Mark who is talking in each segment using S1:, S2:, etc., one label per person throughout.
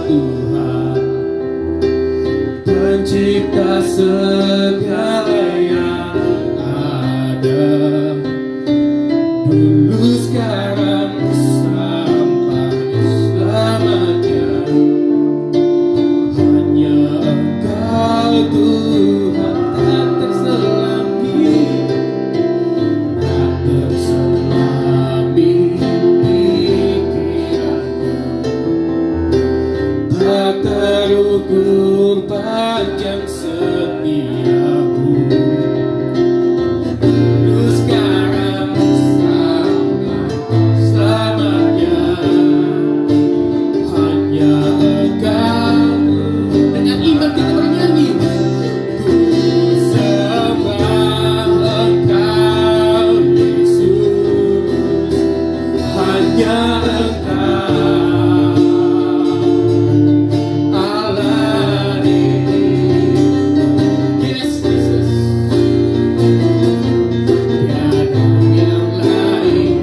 S1: Tuhan, pencipta segala yang ada, dulu sekarang sampai selamanya. Hanya Engkau Tuhan, tak terselami, tak terselami pikiranku, tak terukur panjang setiamu. Dulu sekarang sampai selamanya. Hanya Engkau. Dengan iman kita bernyanyi. Ku sembah Engkau Yesus, hanya Engkau Allah ini. Yes, Jesus. Tiada yang lain,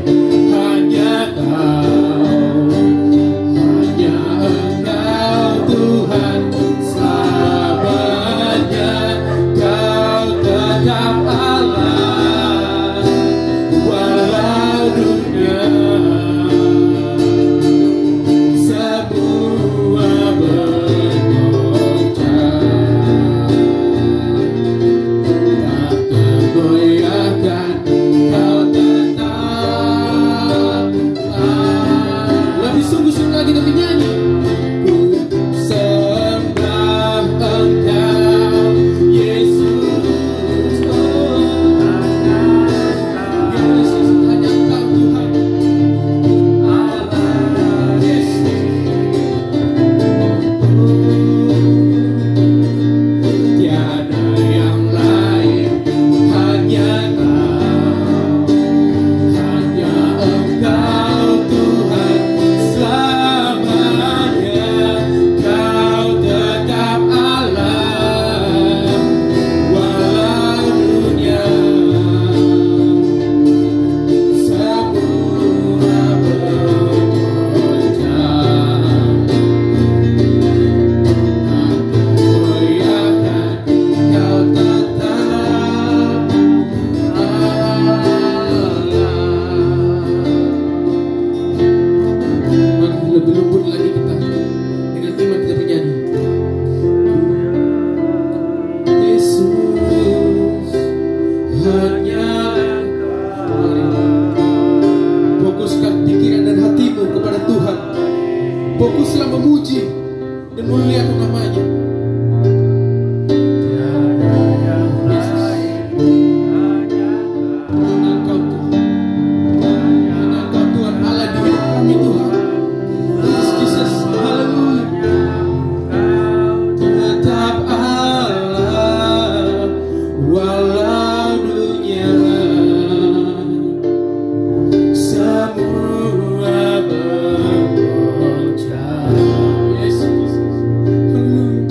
S1: hanya Kau, hanya Engkau Tuhan selamanya. Kau tetap Allah walau dunia semua bergoncang, tak tergoyahkan. Kau tetap lebih sungguh-sungguh lagi kita nyanyi. Ku sembah Engkau Yesus, oh Yesus, hanya Engkau Tuhan Allah. Tiada yang lain, hanya Kau, hanya Engkau Tuhan selamanya. Kau tetap Allah walau dunia semua bergoncang, tak tergoyahkan. Kau tetap Allah. Lebih lembut lagi kita dengan iman kita bernyanyi. Yesus, hanya Engkau. Fokuskan pikiran dan hatimu kepada Tuhan. Fokuslah memuji dan muliakan namanya. Tiada yang lain, hanya Engkau Tuhan, hanya Engkau Tuhan Allah di hidup kami Tuhan. Yes, Jesus, haleluya. Tetap Allah walau dunia semua bergoncang. Yes, Jesus, haleluya.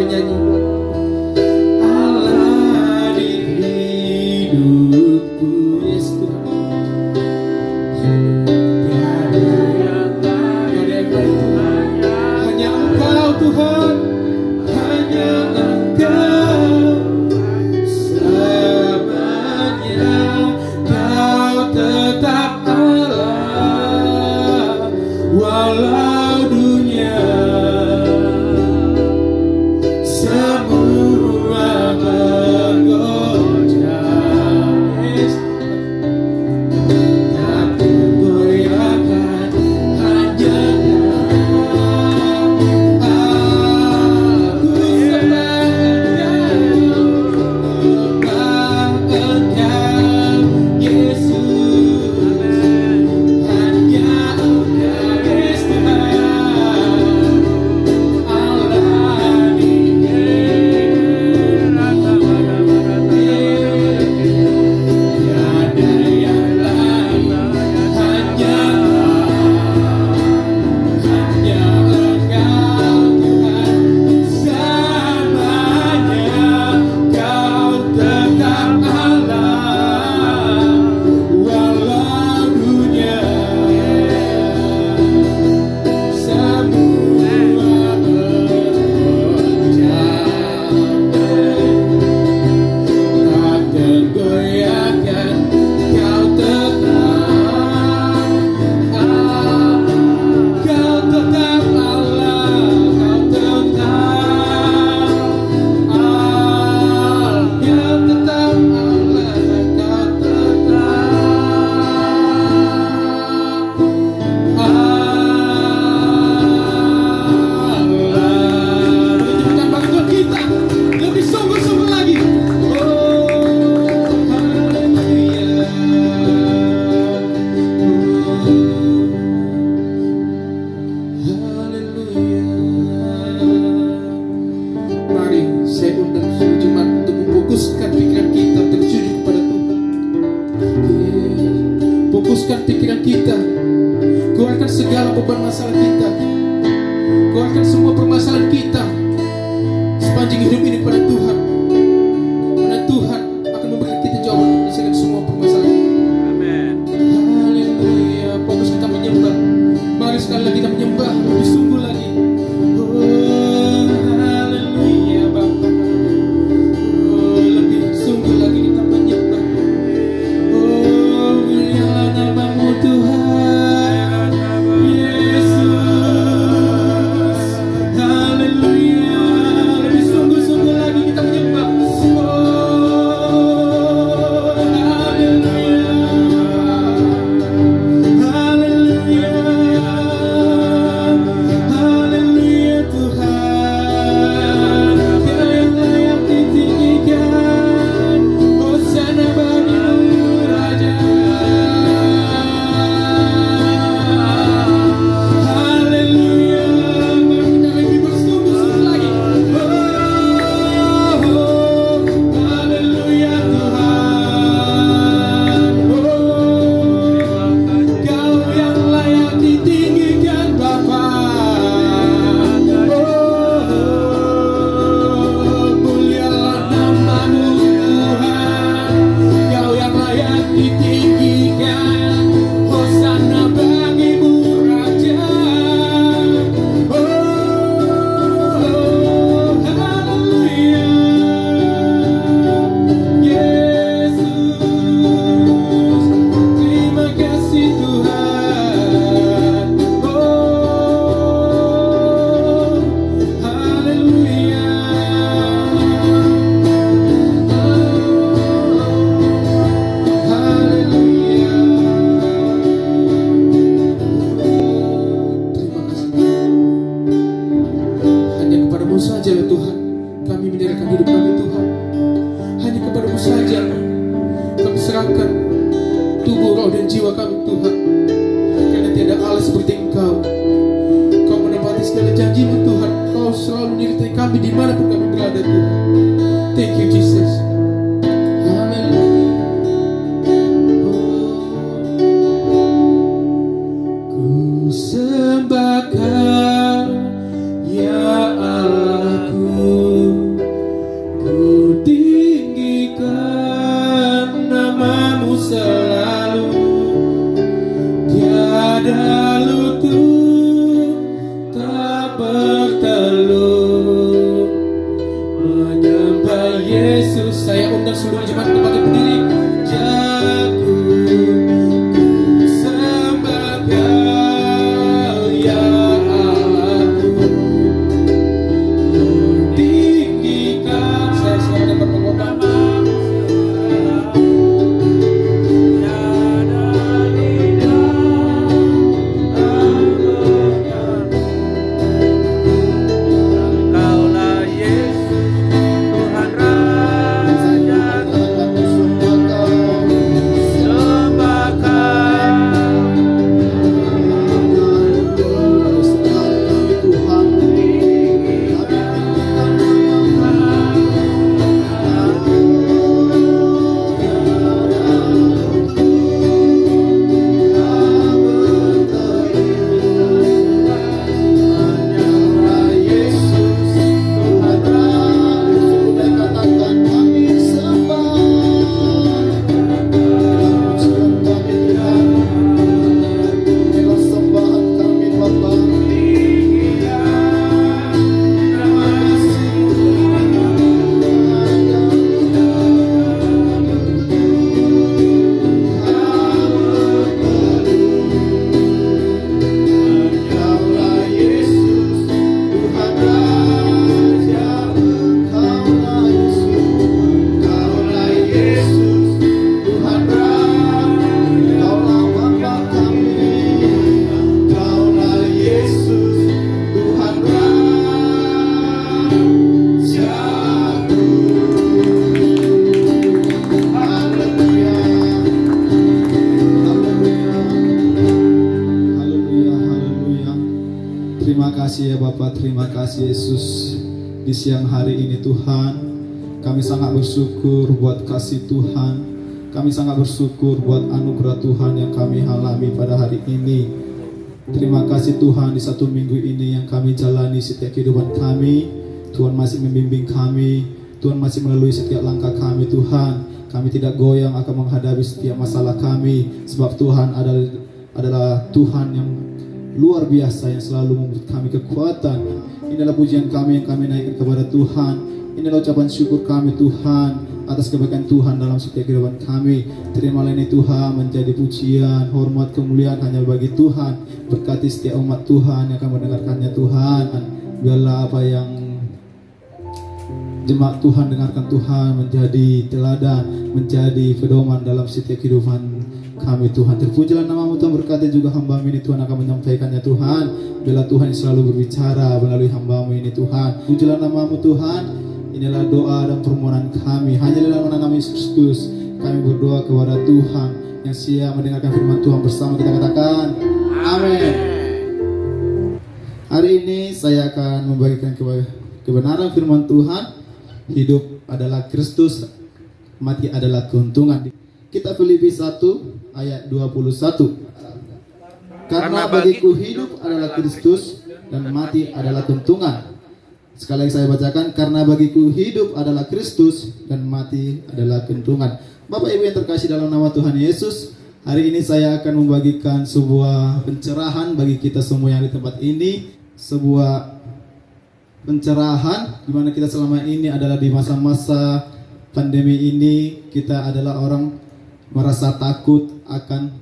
S1: boleh nyanyi. Allah di hidupku, yes Tuhan. Tiada yang lain, hanya Engkau Tuhan, hanya Engkau selamanya. Kau tetap Allah, walau dunia semua bergoncang, tak tergoyahkan hanya aku sembah Engkau, Yesus. Hanya Engkau, yes Tuhan. Allah di tiada yang lain, hanya Engkau Tuhan selamanya. Kau tetap Allah, walau dunia semua bergoncang, tak tergoyahkan. Kau tetap Allah, Kau tetap Allah, Kau tetap Allah, Kau tetap Allah, Kau tetap Allah. Tunjukkan bantuan kita lebih sungguh-sungguh lagi. Oh, haleluya. Haleluya. Mari saya undang seluruh jemaat untuk memfokuskan pikiran kita tertuju kepada Tuhan. Fokuskan pikiran kita. Keluarkan segala beban masalah kita. Keluarkan semua permasalahan kita sepanjang hidup ini kepada Tuhan. Karena Tuhan akan memberikan kita jawaban menyelesaikan semua permasalahan. Haleluya. Fokus kita menyembah. Mari sekali lagi kita menyembah lebih sungguh lagi. Oh, haleluya Bapa. Oh, lebih sungguh lagi kita menyembah. Oh, mulialah nama-Mu Tuhan Yesus. Haleluya. Lebih sungguh-sungguh lagi kita menyembah. Oh, haleluya. Haleluya. Haleluya Tuhan. Kau yang layak ditinggikan. Hosana bagi-Mu Raja. Haleluya. Mari kita lebih bersungguh-sungguh lagi. Oh, haleluya Tuhan. Kau yang layak ditinggikan Bapa. Mulialah nama-Mu Tuhan. Kau yang layak ditinggikan. Hosana bagi-Mu Raja. Haleluya. Yesus. Terima kasih Tuhan. Haleluya. Haleluya. Terima kasih. Hanya kepada-Mu saja ya Tuhan kami menyerahkan hidup kami Tuhan. Hanya kepada-Mu saja kami serahkan tubuh, roh, dan jiwa kami Tuhan. Karena tiada Allah seperti Engkau. Kau menepati segala janji-Mu Tuhan. Kau selalu menyertai kami dimanapun kami berada Tuhan. Thank you Jesus. Haleluya. Ku sembah Kau ya Allahku. Yesus, saya undang seluruh jemaat untuk bangkit berdiri. Jago ku sembah Kau ya Allahku, tinggikan. Saya selalu dapat mengubah
S2: kasih ya Bapak, terima kasih Yesus. Di siang hari ini Tuhan, kami sangat bersyukur buat kasih Tuhan. Kami sangat bersyukur buat anugerah Tuhan yang kami alami pada hari ini. Terima kasih Tuhan, di satu minggu ini yang kami jalani setiap kehidupan kami, Tuhan masih membimbing kami, Tuhan masih melalui setiap langkah kami Tuhan. Kami tidak goyang akan menghadapi setiap masalah kami, sebab Tuhan adalah Tuhan yang luar biasa yang selalu memberi kami kekuatan. Inilah pujian kami yang kami naikkan kepada Tuhan. Inilah ucapan syukur kami Tuhan atas kebaikan Tuhan dalam setiap kehidupan kami. Terimalah ini Tuhan menjadi pujian, hormat, kemuliaan hanya bagi Tuhan. Berkati setiap umat Tuhan yang akan mendengarkannya Tuhan. Biarlah apa yang jemaat Tuhan dengarkan Tuhan menjadi teladan, menjadi pedoman dalam setiap kehidupan kami Tuhan. Terpujilah nama-Mu Tuhan, berkati juga hamba-Mu ini Tuhan akan menyampaikannya Tuhan. Bila Tuhan yang selalu berbicara melalui hamba-Mu ini Tuhan. Pujilah nama-Mu Tuhan. Inilah doa dan permohonan kami hanya dalam nama Yesus Kristus. Kami berdoa kepada Tuhan yang siap mendengarkan firman Tuhan bersama kita katakan amin. Hari ini saya akan membagikan kebenaran firman Tuhan. Hidup adalah Kristus, mati adalah keuntungan. Kita Filipi 1 ayat 21. Karena bagiku hidup adalah Kristus dan mati adalah keuntungan. Sekali lagi saya bacakan, karena bagiku hidup adalah Kristus dan mati adalah keuntungan. Bapak Ibu yang terkasih dalam nama Tuhan Yesus, hari ini saya akan membagikan sebuah pencerahan bagi kita semua yang di tempat ini. Sebuah pencerahan di mana kita selama ini adalah di masa-masa pandemi ini, kita adalah orang merasa takut akan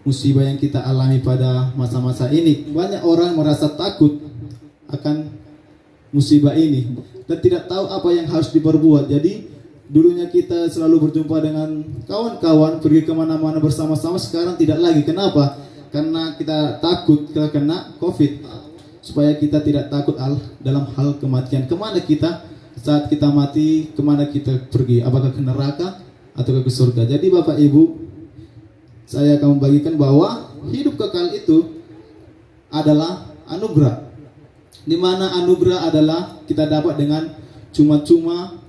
S2: musibah yang kita alami pada masa-masa ini. Banyak orang merasa takut akan musibah ini dan tidak tahu apa yang harus diperbuat. Jadi dulunya kita selalu berjumpa dengan kawan-kawan, pergi kemana-mana bersama-sama. Sekarang tidak lagi. Kenapa? Karena kita takut kena COVID. Supaya kita tidak takut dalam hal kematian. Kemana kita saat kita mati, kemana kita pergi? Apakah ke neraka atau ke surga? Jadi Bapak Ibu, saya akan membagikan bahwa hidup kekal itu adalah anugerah. Di mana anugerah adalah kita dapat dengan cuma-cuma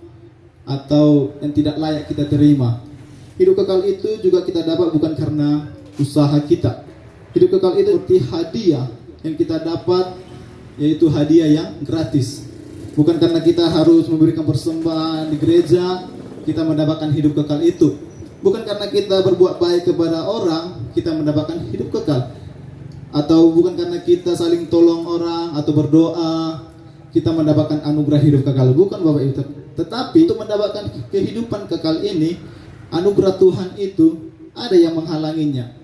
S2: atau yang tidak layak kita terima. Hidup kekal itu juga kita dapat bukan karena usaha kita. Hidup kekal itu seperti hadiah yang kita dapat, yaitu hadiah yang gratis. Bukan karena kita harus memberikan persembahan di gereja kita mendapatkan hidup kekal itu. Bukan karena kita berbuat baik kepada orang kita mendapatkan hidup kekal. Atau bukan karena kita saling tolong orang atau berdoa kita mendapatkan anugerah hidup kekal, bukan Bapak Ibu. Tetapi untuk mendapatkan kehidupan kekal ini, anugerah Tuhan itu ada yang menghalanginya,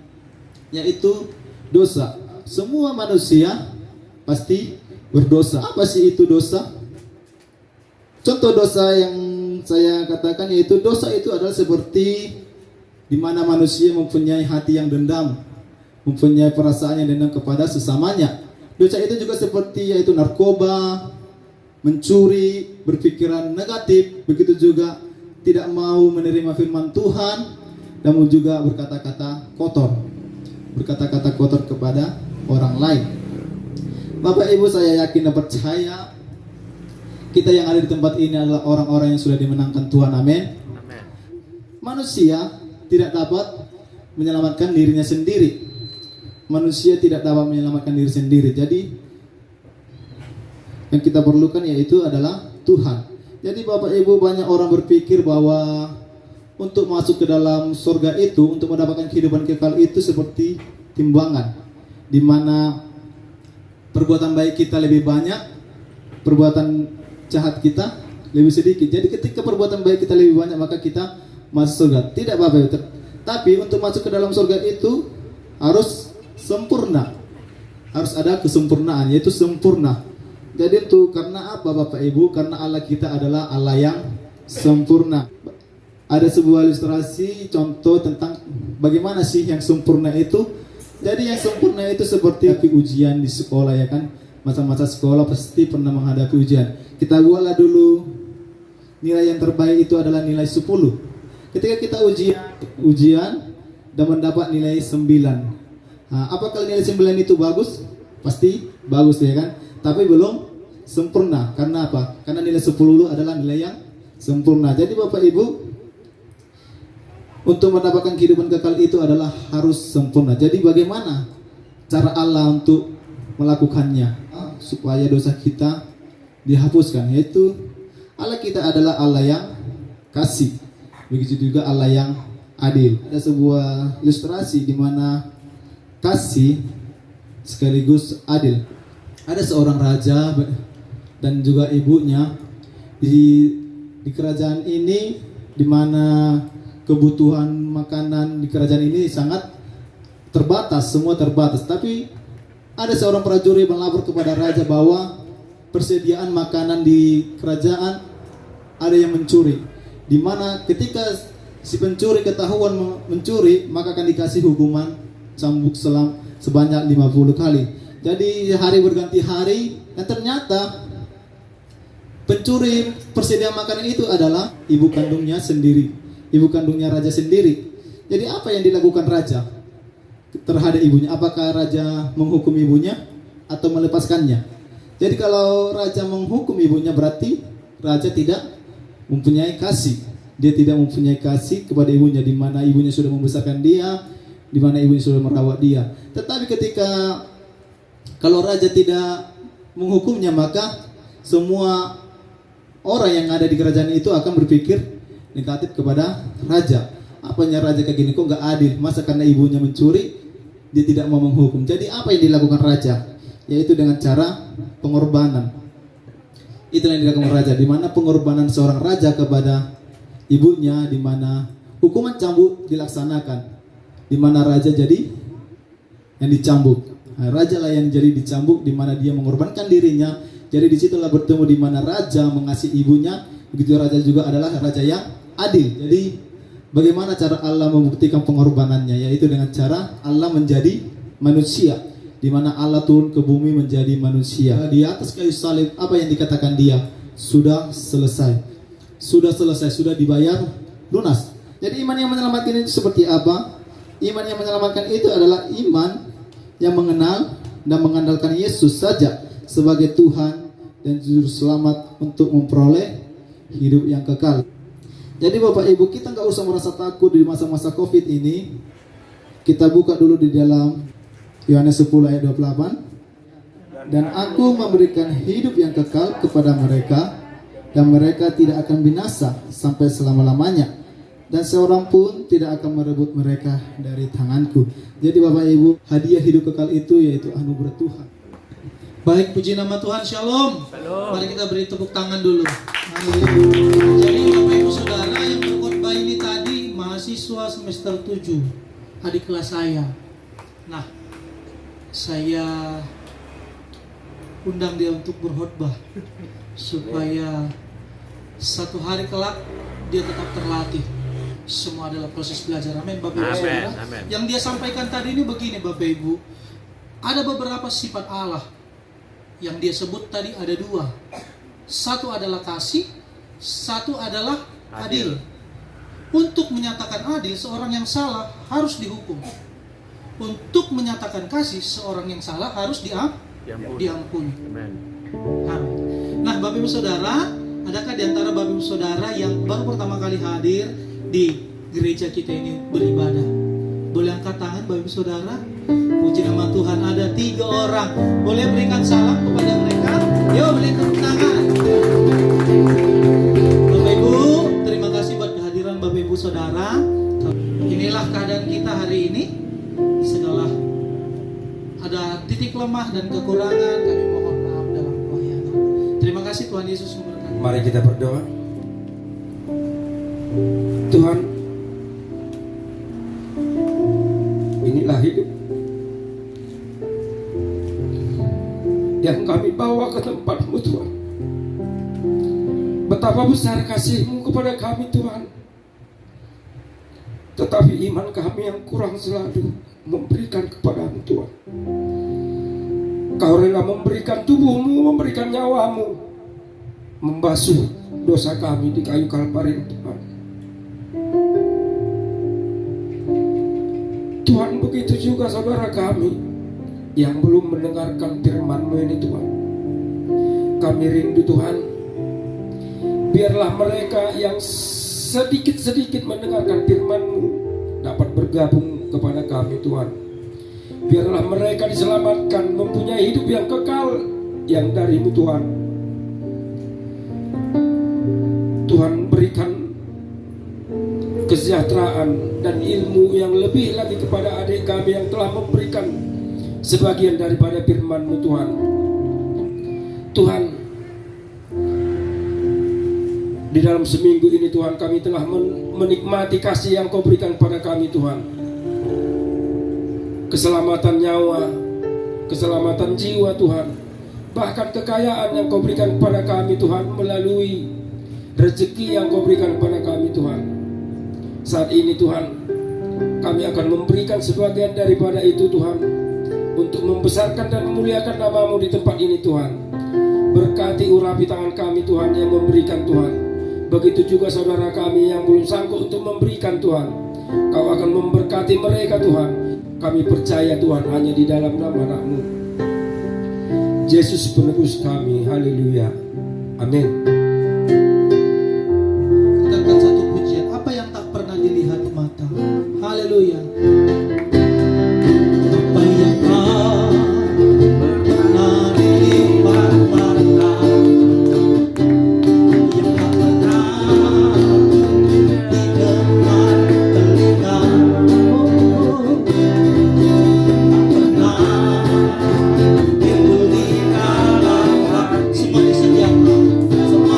S2: yaitu dosa. Semua manusia pasti berdosa. Apa sih itu dosa? Contoh dosa yang saya katakan yaitu dosa itu adalah seperti di mana manusia mempunyai hati yang dendam, mempunyai perasaan yang dendam kepada sesamanya. Dosa itu juga seperti yaitu narkoba, mencuri, berpikiran negatif, begitu juga tidak mau menerima firman Tuhan, dan juga berkata-kata kotor, berkata-kata kotor kepada orang lain. Bapak Ibu, saya yakin dan percaya kita yang ada di tempat ini adalah orang-orang yang sudah dimenangkan Tuhan. Amin. Manusia tidak dapat menyelamatkan dirinya sendiri. Manusia tidak dapat menyelamatkan diri sendiri. Jadi yang kita perlukan yaitu adalah Tuhan. Jadi Bapak Ibu, banyak orang berpikir bahwa untuk masuk ke dalam surga itu, untuk mendapatkan kehidupan kekal itu seperti timbangan, di mana perbuatan baik kita lebih banyak, perbuatan jahat kita lebih sedikit. Jadi ketika perbuatan baik kita lebih banyak, maka kita masuk surga. Tidak Bapak Ibu. Tapi untuk masuk ke dalam surga itu harus sempurna. Harus ada kesempurnaan, yaitu sempurna. Jadi itu karena apa Bapak Ibu? Karena Allah kita adalah Allah yang sempurna. Ada sebuah ilustrasi contoh tentang bagaimana sih yang sempurna itu. Jadi yang sempurna itu seperti ujian di sekolah, ya kan? Masa-masa sekolah pasti pernah menghadapi ujian. Kita buatlah dulu nilai yang terbaik itu adalah nilai 10. Ketika kita ujian dan mendapat nilai 9. Nah, apakah nilai 9 itu bagus? Pasti bagus, ya kan? Tapi belum sempurna. Karena apa? Karena nilai 10 adalah nilai yang sempurna. Jadi Bapak Ibu, untuk mendapatkan kehidupan kekal itu adalah harus sempurna. Jadi bagaimana cara Allah untuk melakukannya supaya dosa kita dihapuskan? Yaitu Allah kita adalah Allah yang kasih, begitu juga Allah yang adil. Ada sebuah ilustrasi di mana kasih sekaligus adil. Ada seorang raja dan juga ibunya di kerajaan ini, di mana kebutuhan makanan di kerajaan ini sangat terbatas, semua terbatas. Tapi ada seorang prajurit melapor kepada raja bahwa persediaan makanan di kerajaan ada yang mencuri. Di mana ketika si pencuri ketahuan mencuri, maka akan dikasih hukuman cambuk sebanyak 50 kali. Jadi hari berganti hari, dan ternyata pencuri persediaan makanan itu adalah ibu kandungnya sendiri, ibu kandungnya raja sendiri. Jadi apa yang dilakukan raja terhadap ibunya? Apakah raja menghukum ibunya atau melepaskannya? Jadi kalau raja menghukum ibunya, berarti raja tidak mempunyai kasih. Dia tidak mempunyai kasih kepada ibunya, di mana ibunya sudah membesarkan dia, di mana ibunya sudah merawat dia. Tetapi ketika kalau raja tidak menghukumnya, maka semua orang yang ada di kerajaan itu akan berpikir negatif kepada raja. Apanya raja kayak gini, kok nggak adil? Masa karena ibunya mencuri dia tidak mau menghukum? Jadi apa yang dilakukan raja? Yaitu dengan cara pengorbanan. Itulah yang dilakukan raja, di mana pengorbanan seorang raja kepada ibunya, di mana hukuman cambuk dilaksanakan, di mana raja jadi yang dicambuk. Nah, raja lah yang jadi dicambuk, di mana dia mengorbankan dirinya. Jadi disitulah bertemu di mana raja mengasihi ibunya. Begitu raja juga adalah raja yang adil. Jadi bagaimana cara Allah membuktikan pengorbanannya? Yaitu dengan cara Allah menjadi manusia, di mana Allah turun ke bumi menjadi manusia. Di atas kayu salib, apa yang dikatakan dia? Sudah selesai. Sudah selesai, sudah dibayar lunas. Jadi iman yang menyelamatkan itu seperti apa? Iman yang menyelamatkan itu adalah iman yang mengenal dan mengandalkan Yesus saja sebagai Tuhan dan Juru Selamat untuk memperoleh hidup yang kekal. Jadi Bapak Ibu, kita nggak usah merasa takut di masa-masa COVID ini. Kita buka dulu di dalam Yohanes 10 ayat 28. Dan aku memberikan hidup yang kekal kepada mereka, dan mereka tidak akan binasa sampai selama-lamanya, dan seorang pun tidak akan merebut mereka dari tanganku. Jadi Bapak Ibu, hadiah hidup kekal itu yaitu anugerah Tuhan.
S3: Baik, puji nama Tuhan, Shalom. Mari kita beri tepuk tangan dulu. Haleluya. Jadi Bapak Ibu Saudara yang berkhotbah ini tadi mahasiswa semester 7, adik kelas saya. Nah, saya undang dia untuk berkhotbah supaya satu hari kelak dia tetap terlatih. Semua adalah proses belajar. Amin, Bapak Ibu Saudara. Yang dia sampaikan tadi ini begini, Bapak Ibu. Ada beberapa sifat Allah yang dia sebut tadi, ada dua. Satu adalah kasih, satu adalah adil. Untuk menyatakan adil, seorang yang salah harus dihukum. Untuk menyatakan kasih, seorang yang salah harus diampuni. Amin. Nah, Bapak Ibu Saudara, adakah di antara Bapak Ibu Saudara yang baru pertama kali hadir di gereja kita ini beribadah? Boleh angkat tangan Bapak Ibu Saudara? Puji nama Tuhan, ada 3 orang. Boleh berikan salam kepada mereka? Yuk, berikan tepuk tangan. Bapak Ibu, terima kasih buat kehadiran Bapak Ibu Saudara. Inilah keadaan kita hari ini. Segala ada titik lemah dan kekurangan, kami mohon maaf dalam pelayanan. Terima kasih Tuhan Yesus memberkati.
S4: Mari kita berdoa. Tuhan, inilah hidup yang kami bawa ke tempat-Mu, Tuhan. Betapa besar kasih-Mu kepada kami, Tuhan. Tetapi iman kami yang kurang selalu memberikan kepada-Mu, Tuhan. Kau rela memberikan tubuh-Mu, memberikan nyawa-Mu, membasuh dosa kami di kayu Kalvari, Tuhan. Tuhan, begitu juga saudara kami yang belum mendengarkan firman-Mu ini, Tuhan. Kami rindu, Tuhan, biarlah mereka yang sedikit-sedikit mendengarkan firman-Mu dapat bergabung kepada kami, Tuhan. Biarlah mereka diselamatkan, mempunyai hidup yang kekal yang dari-Mu, Tuhan. Tuhan, berikan kesejahteraan dan ilmu yang lebih lagi kepada adik kami yang telah memberikan sebagian daripada firman-Mu, Tuhan. Tuhan, di dalam seminggu ini, Tuhan, kami telah menikmati kasih yang Kau berikan pada kami, Tuhan. Keselamatan nyawa, keselamatan jiwa, Tuhan. Bahkan kekayaan yang Kau berikan kepada kami, Tuhan, melalui rezeki yang Kau berikan kepada kami, Tuhan. Saat ini, Tuhan, kami akan memberikan sebagian daripada itu, Tuhan, untuk membesarkan dan memuliakan nama-Mu di tempat ini, Tuhan. Berkati urapi tangan kami, Tuhan, yang memberikan, Tuhan. Begitu juga saudara kami yang belum sanggup untuk memberikan, Tuhan. Kau akan memberkati mereka, Tuhan. Kami percaya, Tuhan, hanya di dalam nama-Mu. Yesus penebus kami. Haleluya. Amin.
S3: Kita akan satu pujian, apa yang tak pernah dilihat mata. Haleluya. Apa yang tak pernah dilihat mata, yang tak pernah didengar telinga, tak pernah timbul di dalam hati. Semua disediakan, semua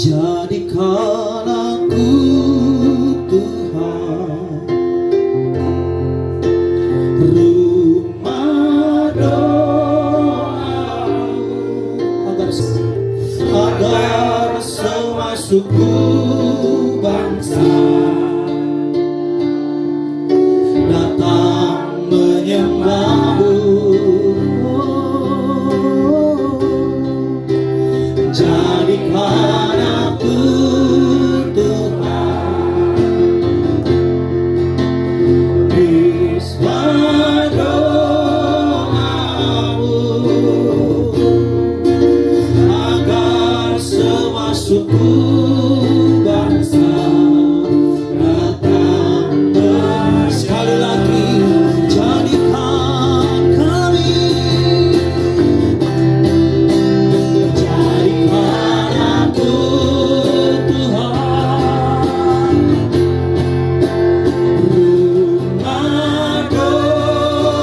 S3: Jadikan aku Tuhan rumah doa, agar semua suku bangsa datang menyembahmu. Jadikan aku Tuhan bisma doamu, agar semua suku bangsa datang sekali lagi. Jadikan kami, jadikan aku Tuhan rumah doamu,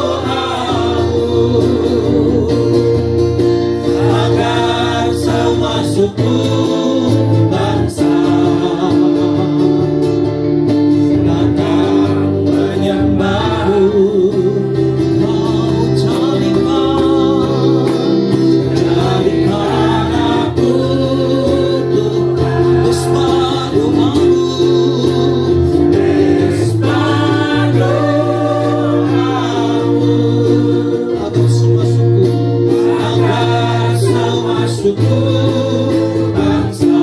S3: agar semua suku bangsa datang menyembahmu. Kau jadikan aku Tuhan bisma doamu, bisma doamu, agar semua suku, agar semua suku bangsa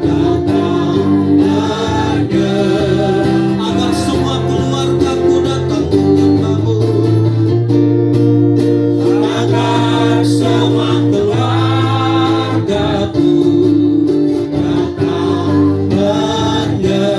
S3: datang menyembah, agar semua keluargaku datang menyembahmu, agar semua keluargaku datang menyembahmu.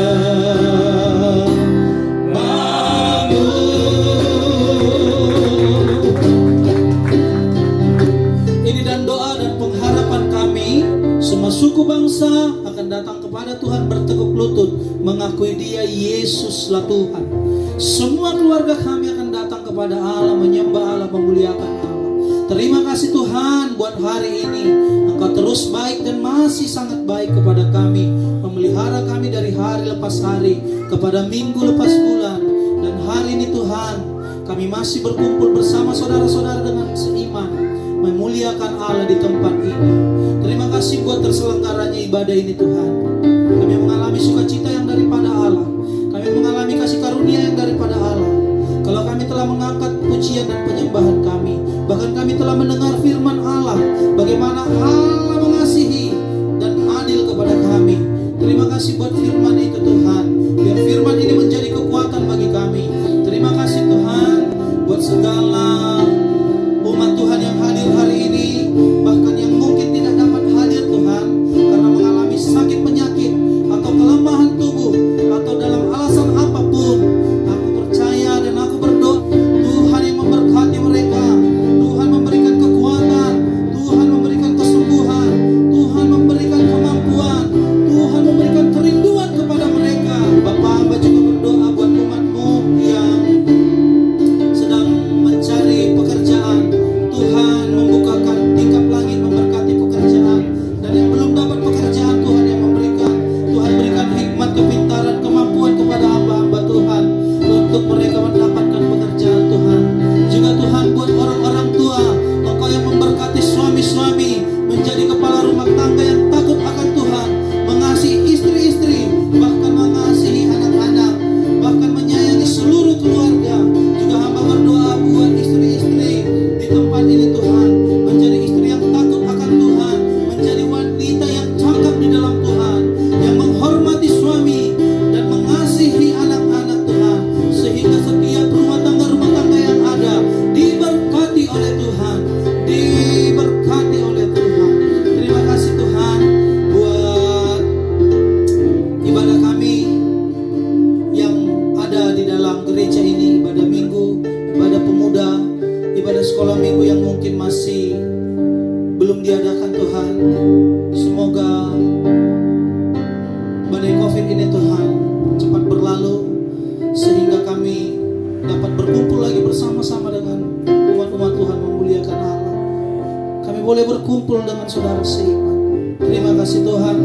S3: Ini dan doa dan pengharapan kami, semua suku bangsa akan datang kepada Tuhan bertekuk lutut, mengakui Dia Yesuslah Tuhan. Semua keluarga kami akan datang kepada Allah, menyembah Allah, memuliakan Allah. Terima kasih Tuhan buat hari ini. Engkau terus baik dan masih sangat baik kepada kami, memelihara kami dari hari lepas hari, kepada minggu lepas bulan. Dan hari ini Tuhan, kami masih berkumpul bersama saudara-saudara dengan seiman, memuliakan Allah di tempat ini. Terima kasih buat terselenggaranya ibadah ini Tuhan. Kami mengalami sukacita yang daripada Allah. Kami mengalami kasih karunia yang daripada Allah. Kalau kami telah mengangkat pujian dan penyembahan kami, bahkan kami telah mendengar firman Allah, bagaimana Allah mengasihi dan adil kepada kami. Terima kasih buat firman itu Tuhan. Biar firman ini menjadi kekuatan bagi kami. Terima kasih Tuhan buat segala umat Tuhan yang hadir hari ini, bahkan yang mungkin tidak dapat hadir Tuhan karena mengalami sakit penyakit atau kelemahan tubuh atau dalam alasan apapun. Aku percaya dan aku berdoa Tuhan yang memberkati mereka, Tuhan memberikan kekuatan, Tuhan memberikan kesembuhan, Tuhan memberikan kemampuan, Tuhan memberikan kerinduan kepada mereka. Bapak hamba juga berdoa buat umat-Mu yang sedang mencari pekerjaan. Tuhan membukakan tingkap langit, memberkati pekerjaan. Dan yang belum dapat pekerjaan, Tuhan yang memberikan. Tuhan berikan hikmat, kepintaran, kemampuan kepada hamba-hamba Tuhan untuk mereka mendapatkan pekerjaan Tuhan. Juga Tuhan buat orang-orang tua, Engkau yang memberkati suami-suami menjadi kepala rumah tangga yang takut akan Tuhan, mengasihi istri-istri, bahkan mengasihi anak-anak, bahkan menyayangi seluruh keluarga. Juga hamba berdoa buat istri-istri di tempat ini Tuhan, menjadi istri yang takut akan Tuhan, menjadi wanita yang cakap di dalam Tuhan, yang menghormati suami dan mengasihi anak-anak Tuhan, sehingga setiap rumah tangga yang ada diberkati oleh Tuhan, diberkati oleh Tuhan. Terima kasih Tuhan buat ibadah kami yang ada di dalam gereja ini, ibadah minggu, ibadah pemuda, ibadah sekolah minggu yang mungkin masih belum diadakan Tuhan. Semoga badai COVID ini Tuhan cepat berlalu, sehingga kami dapat berkumpul lagi bersama-sama dengan umat-umat Tuhan, memuliakan Allah. Kami boleh berkumpul dengan saudara seiman. Terima kasih. kasih Tuhan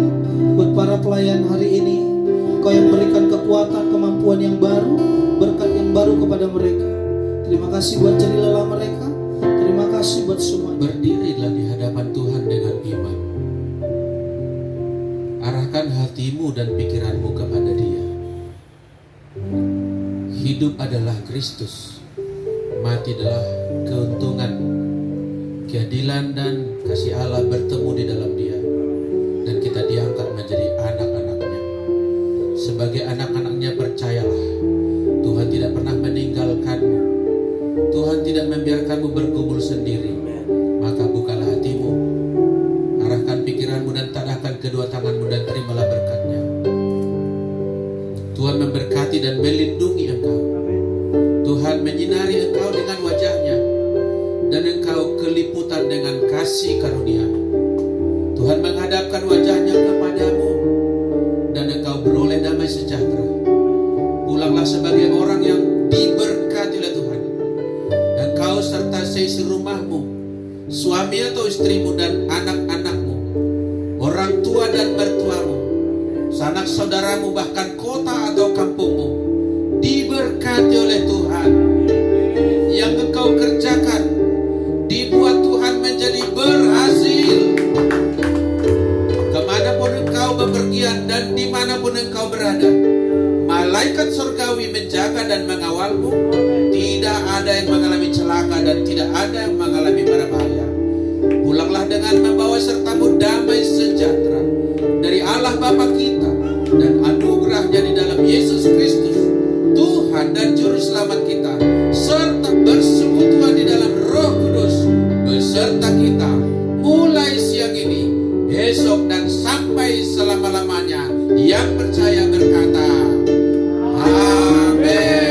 S3: buat para pelayan hari ini. Kau yang berikan kekuatan, kemampuan yang baru, berkat yang baru kepada mereka. Terima kasih buat jerih lelah mereka. Terima kasih buat semuanya.
S1: Berdirilah di hadapan Tuhan dengan iman. Arahkan hatimu dan pikiranmu kepada Dia. Hidup adalah Kristus, mati adalah keuntungan. Keadilan dan kasih Allah bertemu di dalam Dia, dan kita diangkat menjadi anak-anaknya. Sebagai anak-anaknya, percayalah, Tuhan tidak pernah meninggalkanmu. Tuhan tidak membiarkanmu bergumul sendiri. Maka bukalah hatimu, arahkan pikiranmu dan tadahkan kedua tanganmu dan terimalah berkatnya. Tuhan memberkati dan melindungi engkau. Tuhan menyinari engkau dengan wajahnya, dan engkau keliputan dengan kasih karunia. Tuhan menghadapkan wajahnya kepadamu, dan engkau beroleh damai sejahtera. Pulanglah sebagai orang yang diberkati oleh Tuhan. Engkau serta seisi rumahmu, suami atau istrimu dan anak-anakmu, orang tua dan mertuamu, sanak saudaramu, bahkan kota atau kampungmu, diberkati oleh Tuhan. Yang engkau kerjakan dibuat Tuhan menjadi berhasil. Kemanapun engkau bepergian dan dimanapun engkau berada, malaikat surgawi menjaga dan mengawalmu. Tidak ada yang mengalami celaka dan tidak ada yang mengalami mara bahaya. Pulanglah dengan membawa sertamu damai sejahtera dari Allah Bapa kita dan anugerahnya di dalam Yesus Kristus, Tuhan dan Juru Selamat kita, serta bersekutuan di dalam Roh Kudus beserta kita mulai siang ini, besok dan sampai selama-lamanya. Yang percaya berkata, Amin.